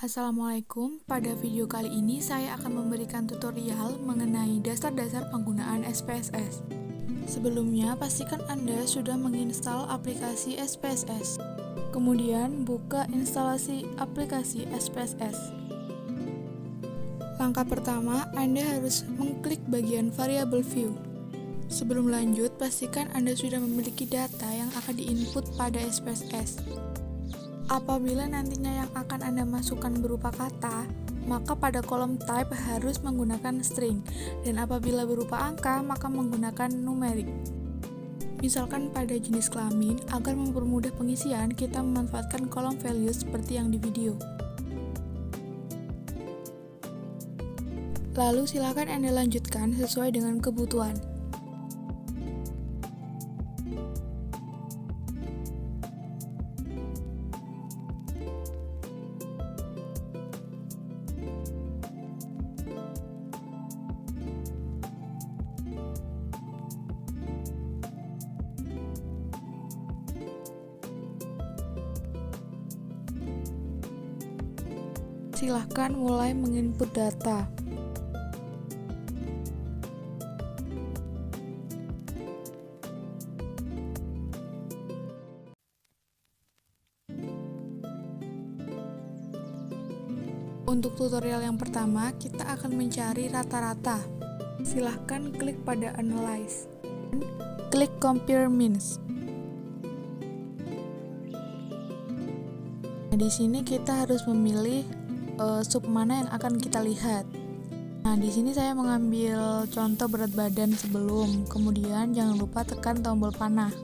Assalamualaikum, pada video kali ini saya akan memberikan tutorial mengenai dasar-dasar penggunaan SPSS. Sebelumnya, pastikan Anda sudah menginstal aplikasi SPSS. Kemudian, buka instalasi aplikasi SPSS. Langkah pertama, Anda harus mengklik bagian variable view. Sebelum lanjut, pastikan Anda sudah memiliki data yang akan diinput pada SPSS. Apabila nantinya yang akan Anda masukkan berupa kata, maka pada kolom type harus menggunakan string, dan apabila berupa angka, maka menggunakan numerik. Misalkan pada jenis kelamin, agar mempermudah pengisian, kita memanfaatkan kolom value seperti yang di video. Lalu silakan Anda lanjutkan sesuai dengan kebutuhan. Silahkan mulai menginput data. Untuk tutorial yang pertama, kita akan mencari rata-rata. Silahkan klik pada Analyze. Klik Compare Means. Nah, di sini kita harus memilih sub mana yang akan kita lihat. Nah, di sini saya mengambil contoh berat badan sebelum, kemudian jangan lupa tekan tombol panah.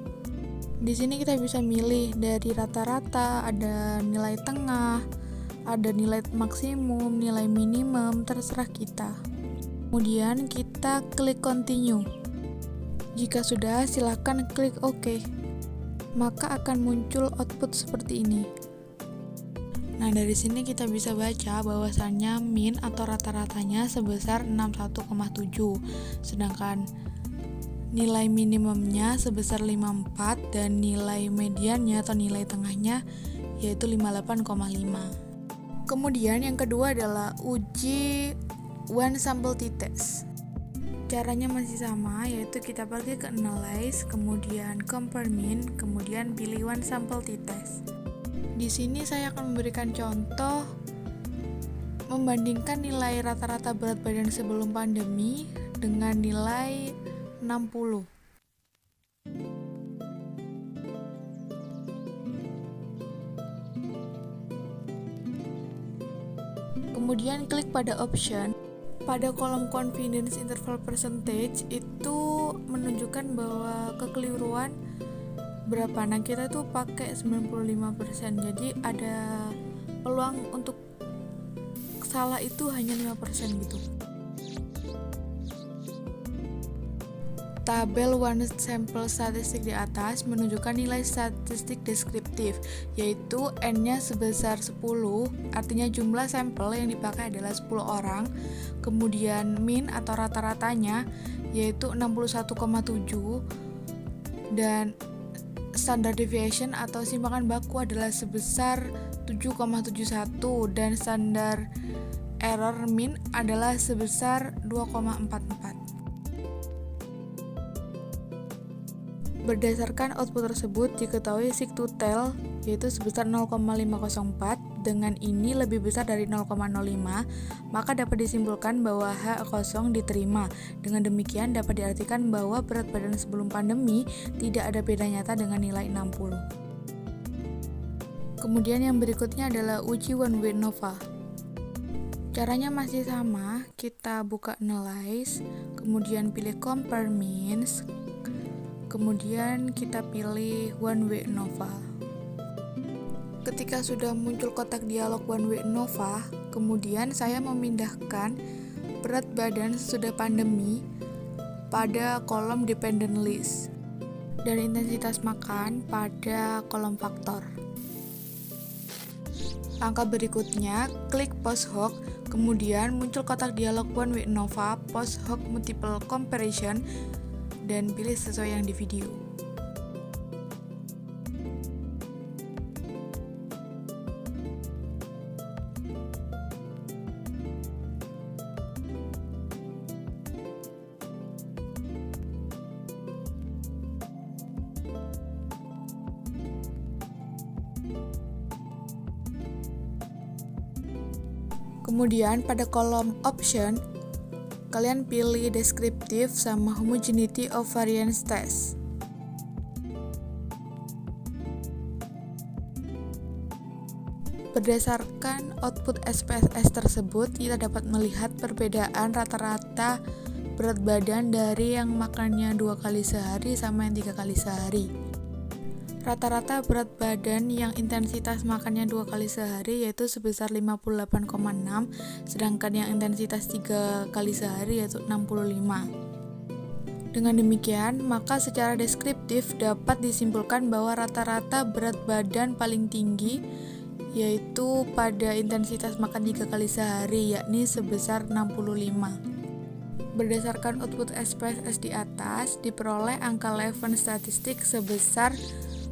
Di sini kita bisa milih dari rata-rata, ada nilai tengah, ada nilai maksimum, nilai minimum, terserah kita. Kemudian kita klik continue. Jika sudah, silakan klik OK. Maka akan muncul output seperti ini. Nah, dari sini kita bisa baca bahwasannya min atau rata-ratanya sebesar 61,7, sedangkan nilai minimumnya sebesar 54 dan nilai mediannya atau nilai tengahnya yaitu 58,5. Kemudian yang kedua adalah uji one sample t-test. Caranya masih sama, yaitu kita pergi ke Analyze, kemudian Compare Mean, kemudian pilih one sample t-test. Di sini saya akan memberikan contoh membandingkan nilai rata-rata berat badan sebelum pandemi dengan nilai 60. Kemudian klik pada option. Pada kolom confidence interval percentage itu menunjukkan bahwa kekeliruan berapa. Nah, kita tuh pakai 95%. Jadi ada peluang untuk salah itu hanya 5% gitu. Tabel one sample statistik di atas menunjukkan nilai statistik deskriptif, yaitu N-nya sebesar 10, artinya jumlah sampel yang dipakai adalah 10 orang. Kemudian min atau rata-ratanya yaitu 61,7, dan standard deviation atau simpangan baku adalah sebesar 7,71, dan standar error min adalah sebesar 2,44. Berdasarkan output tersebut, diketahui sig-to-tail yaitu sebesar 0,504, dengan ini lebih besar dari 0,05, maka dapat disimpulkan bahwa H0 diterima. Dengan demikian dapat diartikan bahwa berat badan sebelum pandemi tidak ada beda nyata dengan nilai 60. Kemudian yang berikutnya adalah uji one way ANOVA. Caranya masih sama, kita buka Analyze, kemudian pilih Compare Means, kemudian kita pilih one way ANOVA. Ketika sudah muncul kotak dialog one way ANOVA, kemudian saya memindahkan berat badan sesudah pandemi pada kolom dependent list dan intensitas makan pada kolom faktor. Langkah berikutnya, klik post hoc, kemudian muncul kotak dialog one way ANOVA post hoc multiple comparison, dan pilih sesuai yang di video. Kemudian pada kolom option, kalian pilih descriptive sama homogeneity of variance test. Berdasarkan output SPSS tersebut, kita dapat melihat perbedaan rata-rata berat badan dari yang makannya 2 kali sehari sama yang 3 kali sehari. Rata-rata berat badan yang intensitas makannya 2 kali sehari yaitu sebesar 58,6, sedangkan yang intensitas 3 kali sehari yaitu 65. Dengan demikian, maka secara deskriptif dapat disimpulkan bahwa rata-rata berat badan paling tinggi yaitu pada intensitas makan 3 kali sehari, yakni sebesar 65. Berdasarkan output SPSS di atas, diperoleh angka Levin statistik sebesar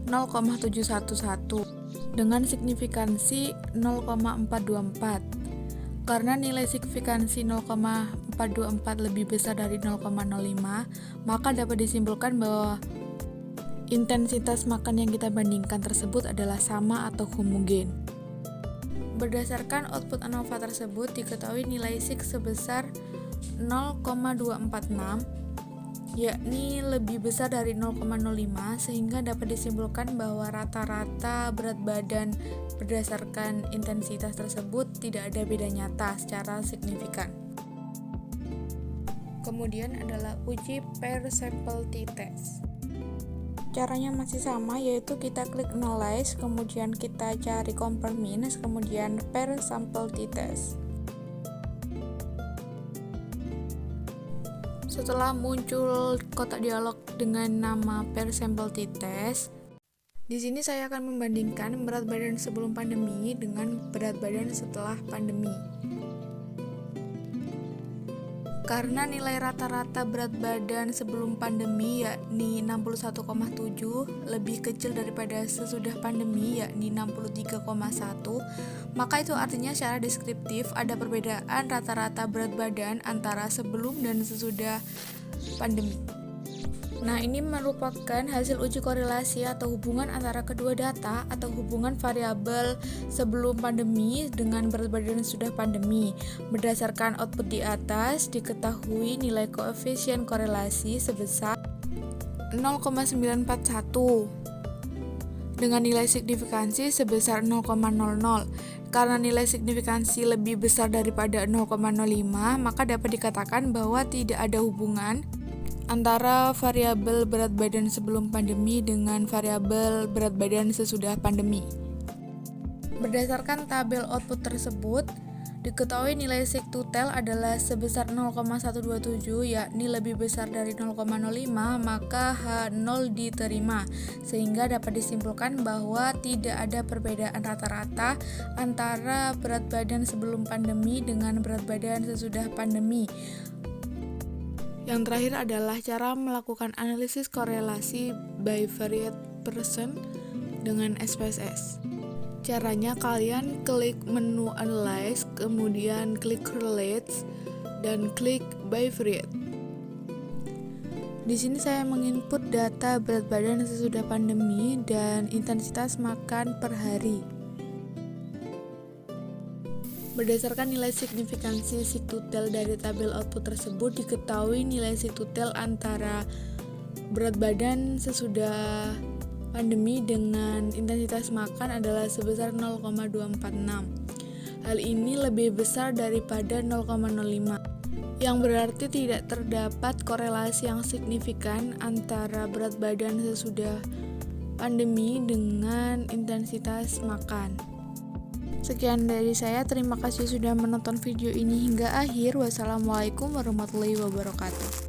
0,711 dengan signifikansi 0,424. Karena nilai signifikansi 0,424 lebih besar dari 0,05, maka dapat disimpulkan bahwa intensitas makan yang kita bandingkan tersebut adalah sama atau homogen. Berdasarkan output ANOVA tersebut, diketahui nilai sig sebesar 0,246, yakni lebih besar dari 0,05, sehingga dapat disimpulkan bahwa rata-rata berat badan berdasarkan intensitas tersebut tidak ada beda nyata secara signifikan. Kemudian adalah uji per sample t-test. Caranya masih sama, yaitu kita klik analyze, kemudian kita cari compare means, kemudian per sample t-test. Setelah muncul kotak dialog dengan nama per sample t-test, di sini saya akan membandingkan berat badan sebelum pandemi dengan berat badan setelah pandemi. Karena nilai rata-rata berat badan sebelum pandemi yakni 61,7 lebih kecil daripada sesudah pandemi yakni 63,1, maka itu artinya secara deskriptif ada perbedaan rata-rata berat badan antara sebelum dan sesudah pandemi. Nah, ini merupakan hasil uji korelasi atau hubungan antara kedua data atau hubungan variabel sebelum pandemi dengan berat badan sudah pandemi. Berdasarkan output di atas, diketahui nilai koefisien korelasi sebesar 0,941 dengan nilai signifikansi sebesar 0,00. Karena nilai signifikansi lebih besar daripada 0,05, maka dapat dikatakan bahwa tidak ada hubungan antara variabel berat badan sebelum pandemi dengan variabel berat badan sesudah pandemi. Berdasarkan tabel output tersebut, diketahui nilai sig-to-tail adalah sebesar 0,127, yakni lebih besar dari 0,05, maka H0 diterima, sehingga dapat disimpulkan bahwa tidak ada perbedaan rata-rata antara berat badan sebelum pandemi dengan berat badan sesudah pandemi. Yang terakhir adalah cara melakukan analisis korelasi by varied person dengan SPSS. Caranya kalian klik menu Analyze, kemudian klik Correlates, dan klik by varied. Di sini saya menginput data berat badan sesudah pandemi dan intensitas makan per hari. Berdasarkan nilai signifikansi sig-to-tail dari tabel output tersebut, diketahui nilai sig-to-tail antara berat badan sesudah pandemi dengan intensitas makan adalah sebesar 0,246. Hal ini lebih besar daripada 0,05, yang berarti tidak terdapat korelasi yang signifikan antara berat badan sesudah pandemi dengan intensitas makan. Sekian dari saya, terima kasih sudah menonton video ini hingga akhir. Wassalamualaikum warahmatullahi wabarakatuh.